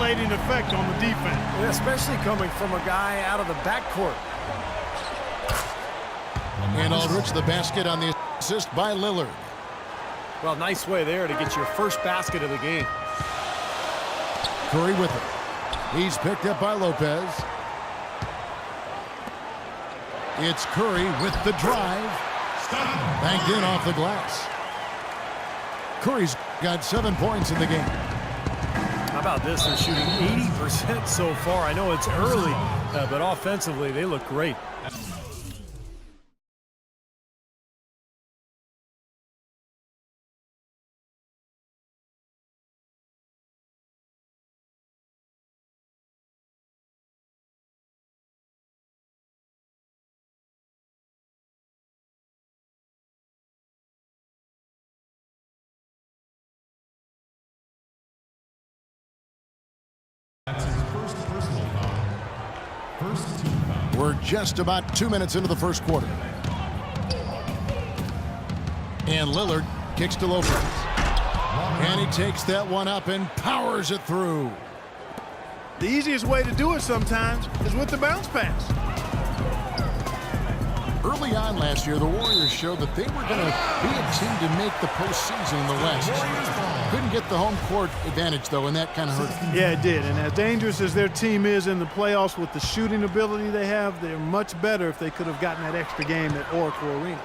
stimulating effect on the defense. Yeah, especially coming from a guy out of the backcourt. And Aldridge the basket on the assist by Lillard. Well, nice way there to get your first basket of the game. Curry with it. He's picked up by Lopez. It's Curry with the drive. Banked in off the glass. Curry's got 7 points in the game. How about this? They're shooting 80% so far. I know it's early, but offensively, they look great. That's his first personal foul. First team foul. We're just about 2 minutes into the first quarter. And Lillard kicks to Lopez. And he takes that one up and powers it through. The easiest way to do it sometimes is with the bounce pass. Early on last year, the Warriors showed that they were going to be a team to make the postseason in the West. Couldn't get the home court advantage, though, and that kind of hurt them. Yeah, it did. And as dangerous as their team is in the playoffs with the shooting ability they have, they're much better if they could have gotten that extra game at Oracle Arena.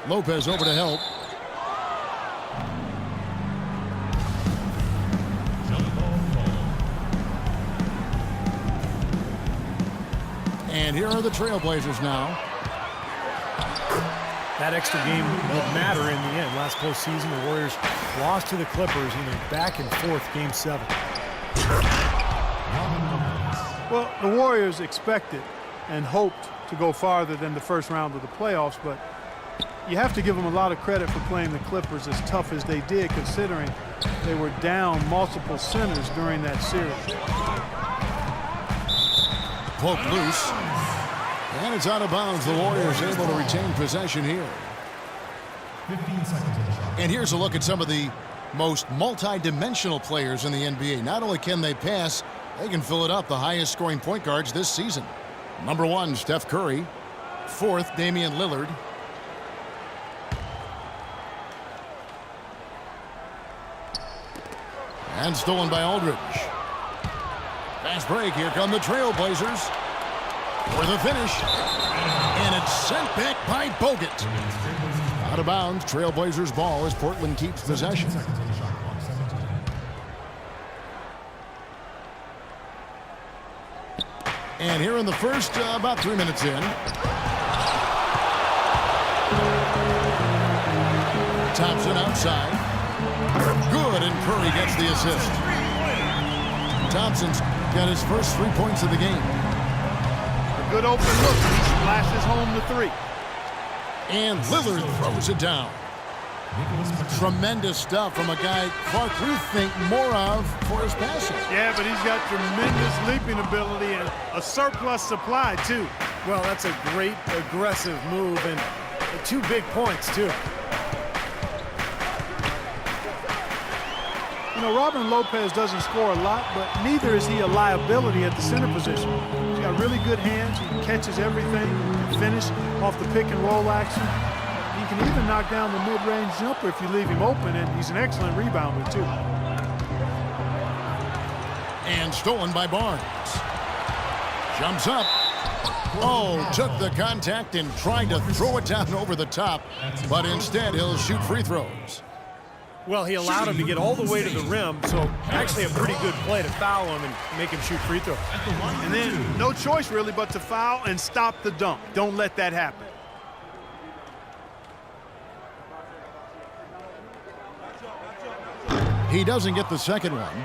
Lopez over to help. And here are the Trailblazers now. That extra game will matter in the end. Last postseason, the Warriors lost to the Clippers in a back-and-forth Game 7. Well, the Warriors expected and hoped to go farther than the first round of the playoffs, but you have to give them a lot of credit for playing the Clippers as tough as they did, considering they were down multiple centers during that series. Poked loose. And it's out of bounds. The Warriors able to retain possession here. 15 seconds on the shot. And here's a look at some of the most multi-dimensional players in the NBA. Not only can they pass, they can fill it up. The highest scoring point guards this season. Number 1, Steph Curry. 4th, Damian Lillard. And stolen by Aldridge. Fast break. Here come the Trailblazers. For the finish. And it's sent back by Bogut. Out of bounds. Trailblazers ball as Portland keeps possession. Seconds on the shot clock. 17. And here in the first, about 3 minutes in. Thompson outside. Good, and Curry gets the assist. Thompson's got his first 3 points of the game. A good open look. He splashes home the 3. And Lillard throws it down. Tremendous stuff from a guy Clark Ruth think more of for his passing. Yeah, but he's got tremendous leaping ability and a surplus supply, too. Well, that's a great aggressive move, and 2 big points, too. You know, Robin Lopez doesn't score a lot, but neither is he a liability at the center position. He's got really good hands. He catches everything, can finish off the pick and roll action. He can even knock down the mid-range jumper if you leave him open, and he's an excellent rebounder, too. And stolen by Barnes. Jumps up. Oh, took the contact and tried to throw it down over the top, but instead he'll shoot free throws. Well, he allowed him to get all the way to the rim, so actually a pretty good play to foul him and make him shoot free throws. And then no choice really but to foul and stop the dunk. Don't let that happen. He doesn't get the second one.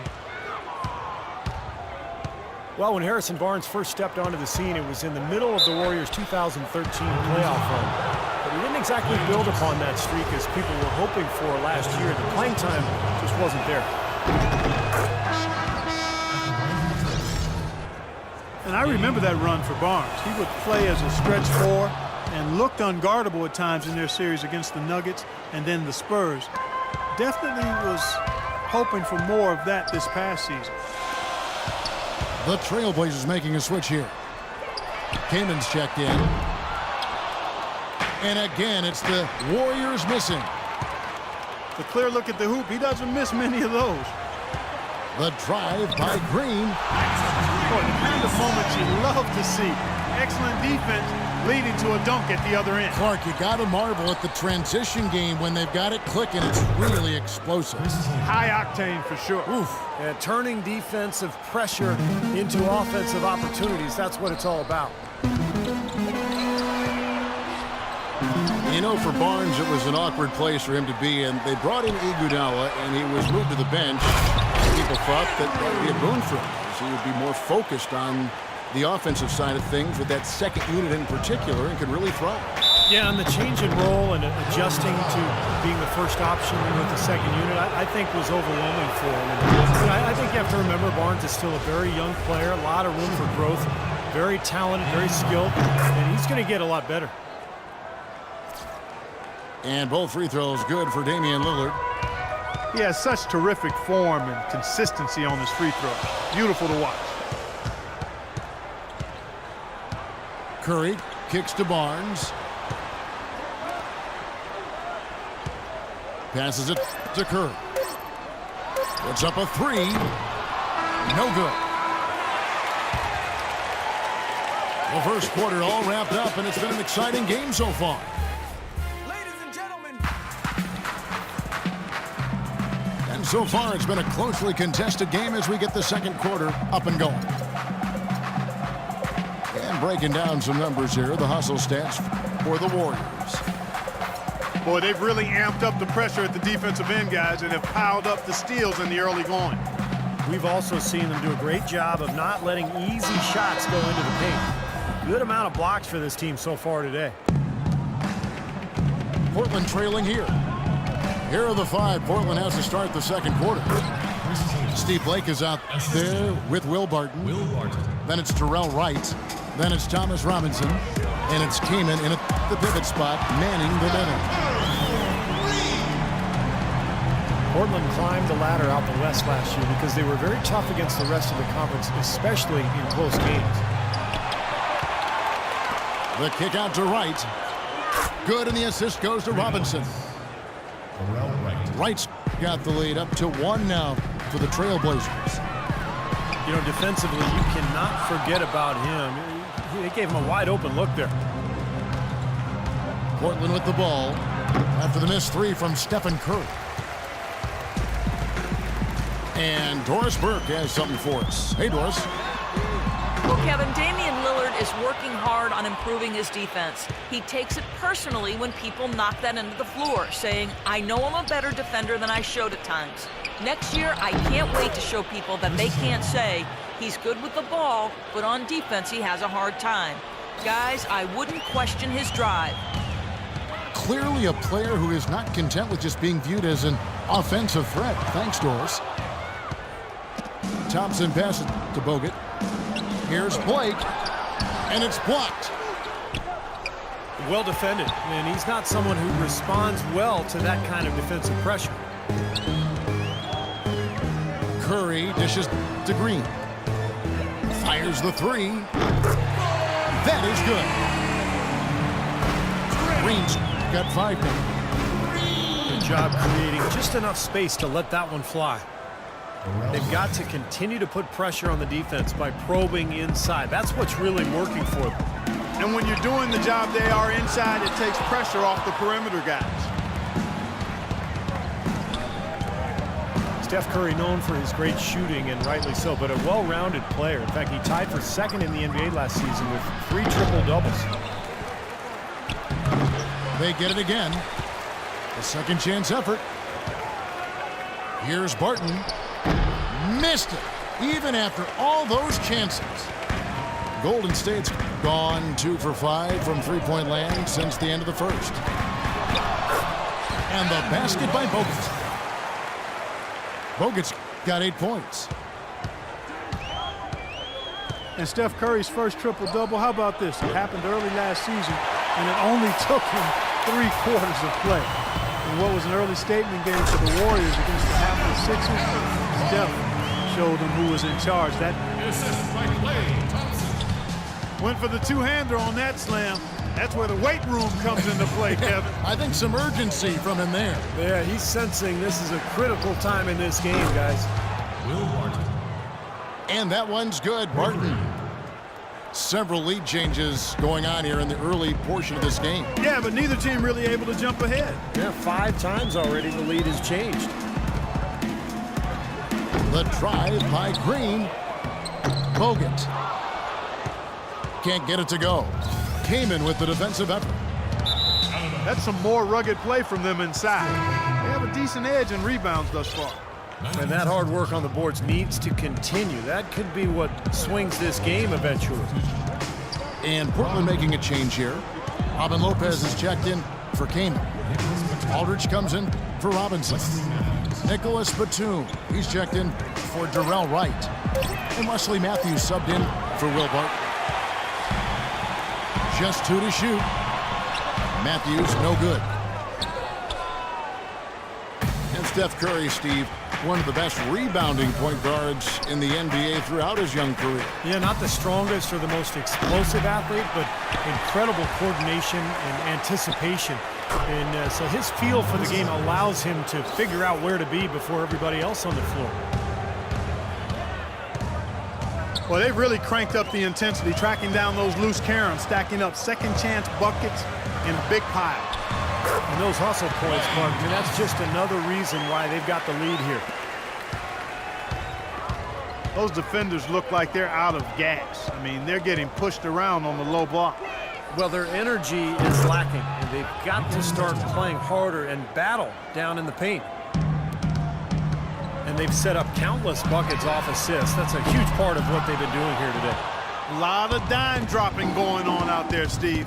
Well, when Harrison Barnes first stepped onto the scene, it was in the middle of the Warriors' 2013 playoff run. But he didn't exactly build upon that streak as people were hoping for last year. The playing time just wasn't there. And I remember that run for Barnes. He would play as a stretch 4 and looked unguardable at times in their series against the Nuggets and then the Spurs. Definitely was hoping for more of that this past season. The Trailblazers making a switch here. Kaman's checked in. And again, it's the Warriors missing. The clear look at the hoop, he doesn't miss many of those. The drive by Green. Boy, the kind of moments you love to see. Excellent defense leading to a dunk at the other end. Clark, you got to marvel at the transition game when they've got it clicking. It's really explosive. High octane for sure. Oof. And turning defensive pressure into offensive opportunities, that's what it's all about. You know, for Barnes, it was an awkward place for him to be, and they brought in Iguodala, and he was moved to the bench. People thought that would be a boon for him, as he would be more focused on the offensive side of things with that second unit in particular and could really thrive. Yeah, and the change in role and adjusting to being the first option with the second unit, I think was overwhelming for him. And I think you have to remember Barnes is still a very young player, a lot of room for growth, very talented, very skilled, and he's going to get a lot better. And both free throws good for Damian Lillard. He has such terrific form and consistency on his free throws. Beautiful to watch. Curry kicks to Barnes. Passes it to Curry. Puts up a three. No good. The first quarter all wrapped up, and it's been an exciting game so far. So far, it's been a closely contested game as we get the second quarter up and going. And breaking down some numbers here, the hustle stats for the Warriors. Boy, they've really amped up the pressure at the defensive end, guys, and have piled up the steals in the early going. We've also seen them do a great job of not letting easy shots go into the paint. Good amount of blocks for this team so far today. Portland trailing here. Here are the five. Portland has to start the second quarter. Steve Blake is out there with Will Barton. Then it's Terrell Wright. Then it's Thomas Robinson. And it's Kaman in the pivot spot, manning the center. Portland climbed the ladder out the West last year because they were very tough against the rest of the conference, especially in close games. The kick out to Wright. Good, and the assist goes to Robinson. Wright's got the lead up to one now for the Trailblazers. You know, defensively, you cannot forget about him. They gave him a wide open look there. Portland with the ball after the missed three from Stephen Curry. And Doris Burke has something for us. Hey, Doris. Well, Kevin, Damian Lillard is working hard on improving his defense. He takes it personally when people knock that into the floor, saying, I know I'm a better defender than I showed at times. Next year, I can't wait to show people that they can't say, he's good with the ball, but on defense he has a hard time. Guys, I wouldn't question his drive. Clearly a player who is not content with just being viewed as an offensive threat. Thanks, Doris. Thompson passes to Bogut. Here's Blake, and it's blocked. Well defended, and he's not someone who responds well to that kind of defensive pressure. Curry dishes to Green. Fires the three. That is good. Green's got 5 now. Good job creating just enough space to let that one fly. They've got to continue to put pressure on the defense by probing inside. That's what's really working for them. And when you're doing the job they are inside, it takes pressure off the perimeter guys. Steph Curry known for his great shooting, and rightly so, but a well-rounded player. In fact, he tied for second in the NBA last season with 3 triple-doubles. They get it again. A second chance effort. Here's Barton. Missed it, even after all those chances. Golden State's gone 2 for 5 from three-point land since the end of the first. And the basket by Bogut. Bogut's got 8 points. And Steph Curry's first triple-double, how about this? It happened early last season, and it only took him 3 quarters of play. in what was an early statement game for the Warriors against the Hampton Sixers. Steph showed them who was in charge. That went for the two-hander on that slam. That's where the weight room comes into play, Kevin. I think some urgency from him there. Yeah, he's sensing this is a critical time in this game, guys. Will Barton. And that one's good, Barton. Several lead changes going on here in the early portion of this game. Yeah, but neither team really able to jump ahead. Yeah, 5 times already the lead has changed. The drive by Green. Bogut. Can't get it to go. Kaman with the defensive effort. That's some more rugged play from them inside. They have a decent edge in rebounds thus far. And that hard work on the boards needs to continue. That could be what swings this game eventually. And Portland making a change here. Robin Lopez is checked in for Kaman. Aldridge comes in for Robinson. Nicholas Batum, he's checked in for Darrell Wright. And Wesley Matthews subbed in for Will Barton. Just 2 to shoot. Matthews, no good. And Steph Curry, Steve, one of the best rebounding point guards in the NBA throughout his young career. Yeah, not the strongest or the most explosive athlete, but incredible coordination and anticipation. And so his feel for the game allows him to figure out where to be before everybody else on the floor. Well, they've really cranked up the intensity, tracking down those loose Karens, stacking up second chance buckets in a big pile. And those hustle points, Mark, I mean, that's just another reason why they've got the lead here. Those defenders look like they're out of gas. I mean, they're getting pushed around on the low block. Well, their energy is lacking, and they've got to start playing harder and battle down in the paint. And they've set up countless buckets off assists. That's a huge part of what they've been doing here today. A lot of dime dropping going on out there, Steve.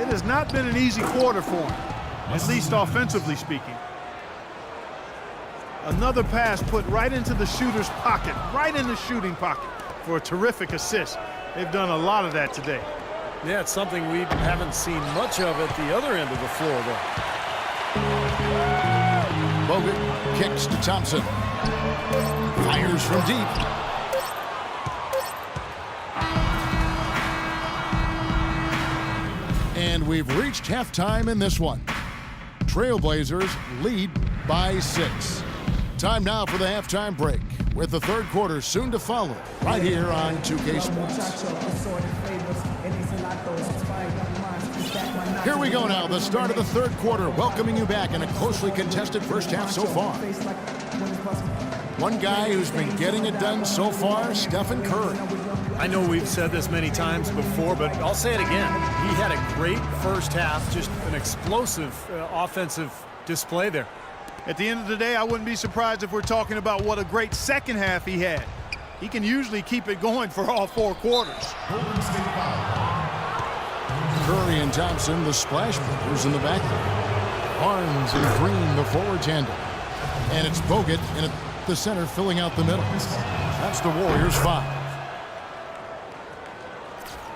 It has not been an easy quarter for them, at least offensively speaking. Another pass put right into the shooter's pocket, right in the shooting pocket for a terrific assist. They've done a lot of that today. Yeah, it's something we haven't seen much of at the other end of the floor, though. Bogut kicks to Thompson. Fires from deep. And we've reached halftime in this one. Trailblazers lead by 6. Time now for the halftime break, with the third quarter soon to follow, right here on 2K Sports. Here we go now, the start of the third quarter, welcoming you back in a closely contested first half so far. One guy who's been getting it done so far, Stephen Curry. I know we've said this many times before, but I'll say it again. He had a great first half, just an explosive offensive display there. At the end of the day, I wouldn't be surprised if we're talking about what a great second half he had. He can usually keep it going for all 4 quarters. Curry and Thompson, the splash brothers in the back. Barnes and Green, the forward tandem. And it's Bogut in the center filling out the middle. That's the Warriors 5.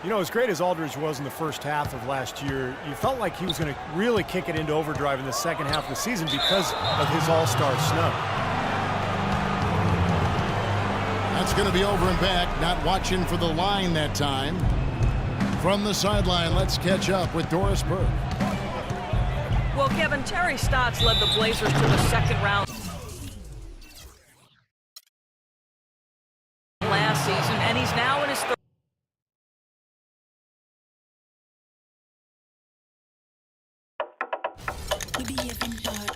You know, as great as Aldridge was in the first half of last year, you felt like he was going to really kick it into overdrive in the second half of the season because of his all-star snub. That's going to be over and back, not watching for the line that time. From the sideline, let's catch up with Doris Burke. Well, Kevin, Terry Stotts led the Blazers to the second round last season, and he's now in his third. We be having hard.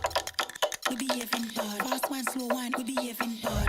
We be having hard. Fast one, slow one. We be having hard.